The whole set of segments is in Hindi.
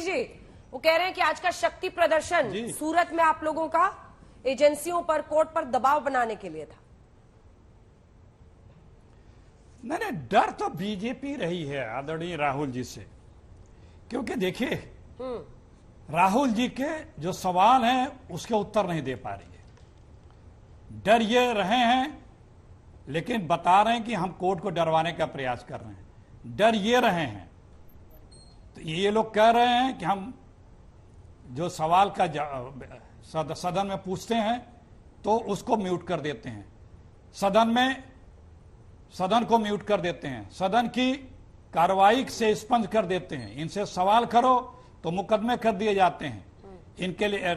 जी, वो कह रहे हैं कि आज का शक्ति प्रदर्शन सूरत में आप लोगों का एजेंसियों पर, कोर्ट पर दबाव बनाने के लिए था। नहीं, डर तो बीजेपी रही है आदरणीय राहुल जी से, क्योंकि देखिए राहुल जी के जो सवाल हैं उसके उत्तर नहीं दे पा रही है। डर ये रहे हैं, लेकिन बता रहे हैं कि हम कोर्ट को डरवाने का प्रयास कर रहे हैं। डर ये रहे हैं, तो ये लोग कह रहे हैं कि हम जो सवाल का सदन में पूछते हैं तो उसको म्यूट कर देते हैं, सदन को म्यूट कर देते हैं, सदन की कार्रवाई से स्पंज कर देते हैं। इनसे सवाल करो तो मुकदमे कर दिए जाते हैं, इनके लिए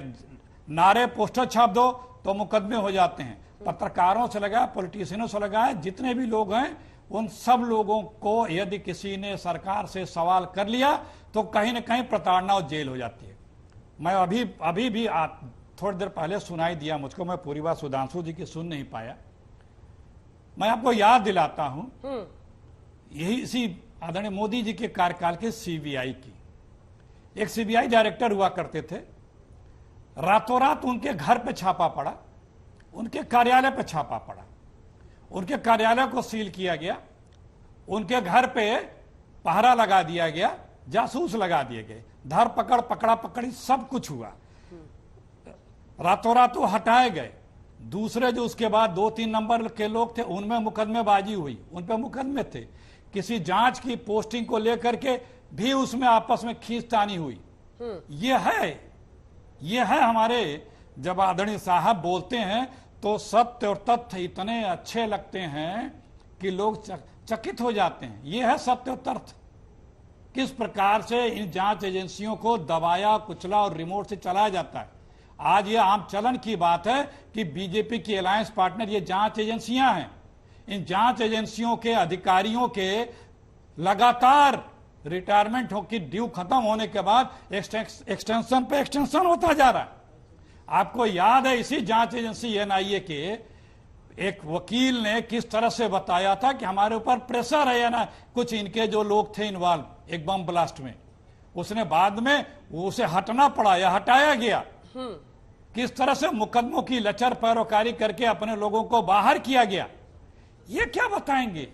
नारे पोस्टर छाप दो तो मुकदमे हो जाते हैं। पत्रकारों से लगा, पॉलिटिशियनों से लगा, जितने भी लोग हैं उन सब लोगों को यदि किसी ने सरकार से सवाल कर लिया तो कहीं ना कहीं प्रताड़ना और जेल हो जाती है। मैं अभी भी थोड़ी देर पहले सुनाई दिया मुझको, मैं पूरी बात सुधांशु जी की सुन नहीं पाया। मैं आपको याद दिलाता हूं, यही इसी आदरणीय मोदी जी के कार्यकाल के सीबीआई की, एक सीबीआई डायरेक्टर हुआ करते थे, रातों रात उनके घर पे छापा पड़ा, उनके कार्यालय पे छापा पड़ा, उनके कार्यालय को सील किया गया, उनके घर पे पहरा लगा दिया गया, जासूस लगा दिए गए, धर पकड़ पकड़ा पकड़ी सब कुछ हुआ, रातों रात वो हटाए गए। दूसरे जो उसके बाद 2-3 नंबर के लोग थे उनमें मुकदमेबाजी हुई, उन पे मुकदमे थे। किसी जांच की पोस्टिंग को लेकर के भी उसमें आपस में खींचतानी हुई। ये है हमारे, जब आदरणीय साहब बोलते हैं तो सत्य और तथ्य इतने अच्छे लगते हैं कि लोग चकित हो जाते हैं। ये है सत्य और तथ्य, किस प्रकार से इन जांच एजेंसियों को दबाया, कुचला और रिमोट से चलाया जाता है। आज ये आम चलन की बात है कि बीजेपी की अलायंस पार्टनर ये जांच एजेंसियां हैं। इन जांच एजेंसियों के अधिकारियों के लगातार रिटायरमेंट की ड्यू खत्म होने के बाद एक्सटेंशन पे एक्सटेंशन होता जा रहा है। आपको याद है इसी जांच एजेंसी एनआईए के एक वकील ने किस तरह से बताया था कि हमारे ऊपर प्रेशर है, या ना कुछ इनके जो लोग थे इन्वॉल्व एक बम ब्लास्ट में, उसने बाद में उसे हटना पड़ा या हटाया गया। किस तरह से मुकदमों की लचर पैरोकारी करके अपने लोगों को बाहर किया गया, ये क्या बताएंगे।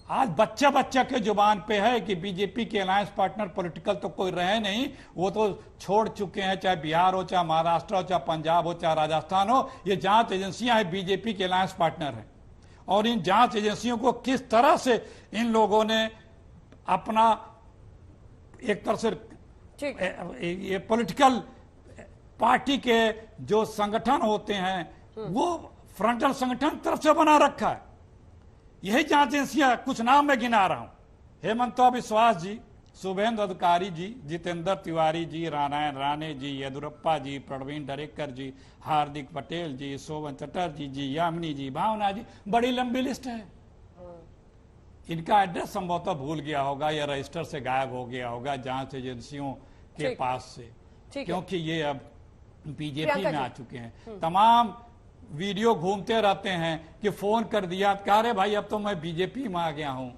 आज बच्चा के जुबान पे है कि बीजेपी के अलायंस पार्टनर पॉलिटिकल तो कोई रहे नहीं, वो तो छोड़ चुके हैं, चाहे बिहार हो, चाहे महाराष्ट्र हो, चाहे पंजाब हो, चाहे राजस्थान हो, ये जांच एजेंसियां हैं, बीजेपी के अलायंस पार्टनर हैं। और इन जांच एजेंसियों को किस तरह से इन लोगों ने अपना एक तरह से ये पॉलिटिकल पार्टी के जो संगठन होते हैं वो फ्रंटल संगठन तरफ से बना रखा है। यही जांच एजेंसियां, कुछ नाम मैं गिना रहा हूं, हेमंता बिश्वास जी, शुभेंदु अधिकारी जी, जितेंद्र तिवारी जी, नारायण राणे जी, येदुरप्पा जी, प्रवीण दरेकर जी, हार्दिक पटेल जी, शोभन चटर्जी जी, यामिनी जी, भावना जी, बड़ी लंबी लिस्ट है। इनका एड्रेस संभवतः भूल गया होगा या रजिस्टर से गायब हो गया होगा जांच एजेंसियों के पास से, क्योंकि ये अब बीजेपी में आ चुके हैं। तमाम वीडियो घूमते रहते हैं कि फोन कर दिया, कह रहे भाई अब तो मैं बीजेपी में आ गया हूं,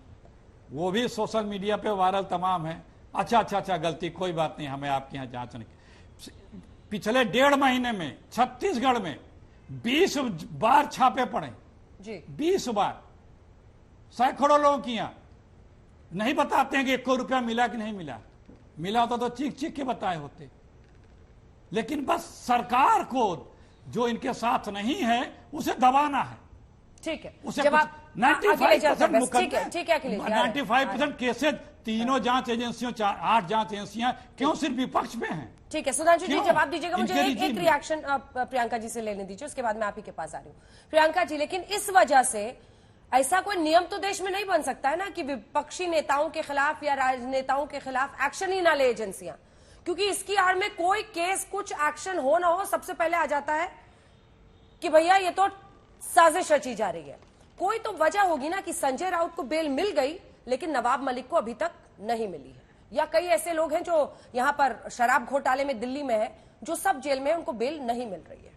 वो भी सोशल मीडिया पे वायरल तमाम है। अच्छा गलती, कोई बात नहीं, हमें आपके यहाँ जांच नहीं। पिछले 1.5 महीने में छत्तीसगढ़ में 20 बार छापे पड़े जी, 20 बार, सैकड़ों लोगों की यहाँ नहीं बताते हैं कि 1 रुपया मिला कि नहीं मिला, मिला होता तो चीख के बताए होते। लेकिन बस सरकार को जो इनके साथ नहीं है उसे दबाना है। ठीक है, उसे 95% मुकदमे, 95% केसेज तीनों जांच एजेंसियों, 8 जांच एजेंसियां क्यों सिर्फ विपक्ष में हैं। ठीक है सुधांशु जी, जवाब दीजिएगा। मुझे एक रिएक्शन प्रियंका जी से लेने दीजिए, उसके बाद मैं आप ही के पास आ रही हूँ। प्रियंका जी, लेकिन इस वजह से ऐसा कोई नियम तो देश में नहीं बन सकता है ना कि विपक्षी नेताओं के खिलाफ या राजनेताओं के खिलाफ एक्शन ही ना ले एजेंसियां, क्योंकि इसकी आड़ में कोई केस, कुछ एक्शन हो ना हो, सबसे पहले आ जाता है कि भैया ये तो साजिश रची जा रही है। कोई तो वजह होगी ना कि संजय राउत को बेल मिल गई लेकिन नवाब मलिक को अभी तक नहीं मिली है, या कई ऐसे लोग हैं जो यहां पर शराब घोटाले में दिल्ली में है, जो सब जेल में, उनको बेल नहीं मिल रही है।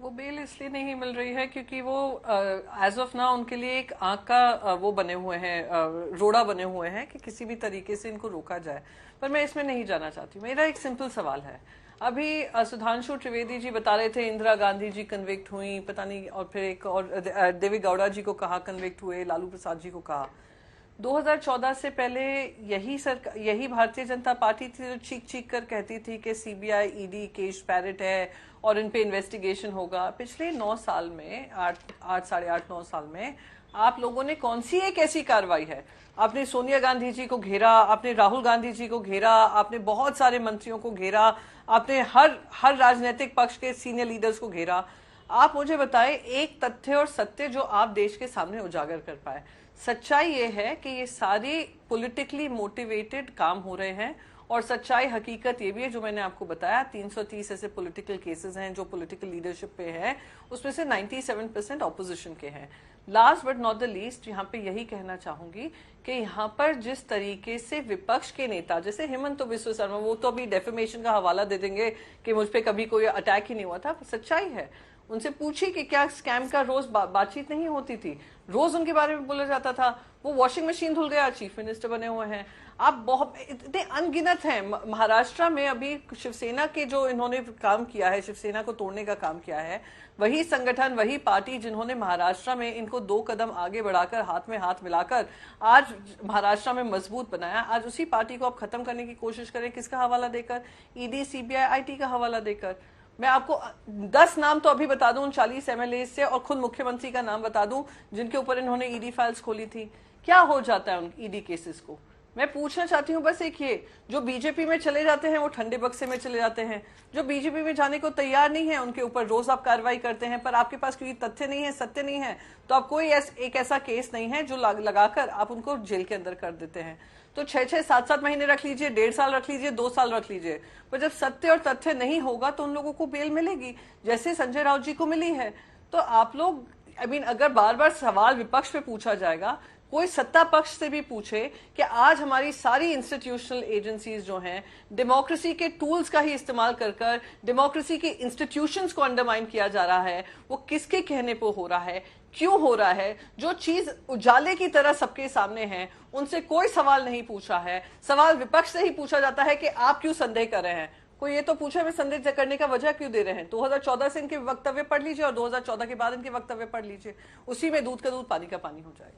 वो बेल इसलिए नहीं मिल रही है क्योंकि वो एज ऑफ नाउ उनके लिए एक आंख का वो बने हुए हैं, रोड़ा बने हुए हैं कि किसी भी तरीके से इनको रोका जाए। पर मैं इसमें नहीं जाना चाहती। मेरा एक सिंपल सवाल है। अभी सुधांशु त्रिवेदी जी बता रहे थे इंदिरा गांधी जी कन्विक्ट हुई, पता नहीं, और फिर एक और देवी गौड़ा जी को कहा कन्विक्ट हुए, लालू प्रसाद जी को कहा। 2014 से पहले यही भारतीय जनता पार्टी थी जो चीख चीख कर कहती थी कि सीबीआई ईडी केस पैरेट है और इन पे इन्वेस्टिगेशन होगा। पिछले 9 साल में, 8 साढ़े 8 9 साल में आप लोगों ने कौन सी एक ऐसी कार्रवाई है? आपने सोनिया गांधी जी को घेरा, आपने राहुल गांधी जी को घेरा, आपने बहुत सारे मंत्रियों को घेरा, आपने हर राजनीतिक पक्ष के सीनियर लीडर्स को घेरा। आप मुझे बताएं एक तथ्य और सत्य जो आप देश के सामने उजागर कर पाए। सच्चाई ये है कि ये सारे पॉलिटिकली मोटिवेटेड काम हो रहे हैं, और सच्चाई हकीकत ये भी है जो मैंने आपको बताया, 330 ऐसे पॉलिटिकल केसेस हैं जो पॉलिटिकल लीडरशिप पे हैं, उसमें से 97% ऑपोजिशन के हैं। Last but not the least यहाँ पे यही कहना चाहूंगी कि यहाँ पर जिस तरीके से विपक्ष के नेता जैसे हेमंत बिस्व शर्मा, वो तो अभी डेफेमेशन का हवाला दे देंगे कि मुझ पे कभी कोई अटैक ही नहीं हुआ था। सच्चाई है, उनसे पूछिए कि क्या स्कैम का रोज बातचीत नहीं होती थी, रोज उनके बारे में बोला जाता था। वो वॉशिंग मशीन धुल गया, चीफ मिनिस्टर बने हुए हैं। आप बहुत इतने अनगिनत हैं। महाराष्ट्र में अभी शिवसेना के जो इन्होंने काम किया है, शिवसेना को तोड़ने का काम किया है, वही संगठन, वही पार्टी जिन्होंने महाराष्ट्र में इनको 2 कदम आगे बढ़ाकर, हाथ में हाथ मिलाकर आज महाराष्ट्र में मजबूत बनाया, आज उसी पार्टी को आप खत्म करने की कोशिश करें। किसका हवाला देकर? ईडी, सीबीआई, आईटी का हवाला देकर। मैं आपको 10 नाम तो अभी बता दूं 40 एमएलए से, और खुद मुख्यमंत्री का नाम बता दूं जिनके ऊपर इन्होंने ईडी फाइल्स खोली थी। क्या हो जाता है उन ईडी केसेस को? मैं पूछना चाहती हूं बस एक ये, जो बीजेपी में चले जाते हैं वो ठंडे बक्से में चले जाते हैं, जो बीजेपी में जाने को तैयार नहीं है उनके ऊपर रोज आप कार्रवाई करते हैं, पर आपके पास कोई तथ्य नहीं है, सत्य नहीं है, तो आप कोई एक ऐसा केस नहीं है जो लगाकर आप उनको जेल के अंदर कर देते हैं। तो 6-6, 7-7 महीने रख लीजिए, 1.5 साल रख लीजिए, 2 साल रख लीजिए, पर जब सत्य और तथ्य नहीं होगा तो उन लोगों को बेल मिलेगी, जैसे संजय राउत जी को मिली है। तो आप लोग अगर बार बार सवाल विपक्ष पे पूछा जाएगा, कोई सत्ता पक्ष से भी पूछे कि आज हमारी सारी इंस्टीट्यूशनल एजेंसीज जो हैं, डेमोक्रेसी के टूल्स का ही इस्तेमाल कर डेमोक्रेसी के इंस्टीट्यूशंस को अंडरमाइन किया जा रहा है, वो किसके कहने पर हो रहा है, क्यों हो रहा है? जो चीज उजाले की तरह सबके सामने है, उनसे कोई सवाल नहीं पूछा है। सवाल विपक्ष से ही पूछा जाता है कि आप क्यों संदेह कर रहे हैं। कोई ये तो पूछे हमें संदेह करने का वजह क्यों दे रहे हैं? 2014 से इनके वक्तव्य पढ़ लीजिए और 2014 के बाद इनके वक्तव्य पढ़ लीजिए, उसी में दूध का दूध पानी का पानी हो जाएगा।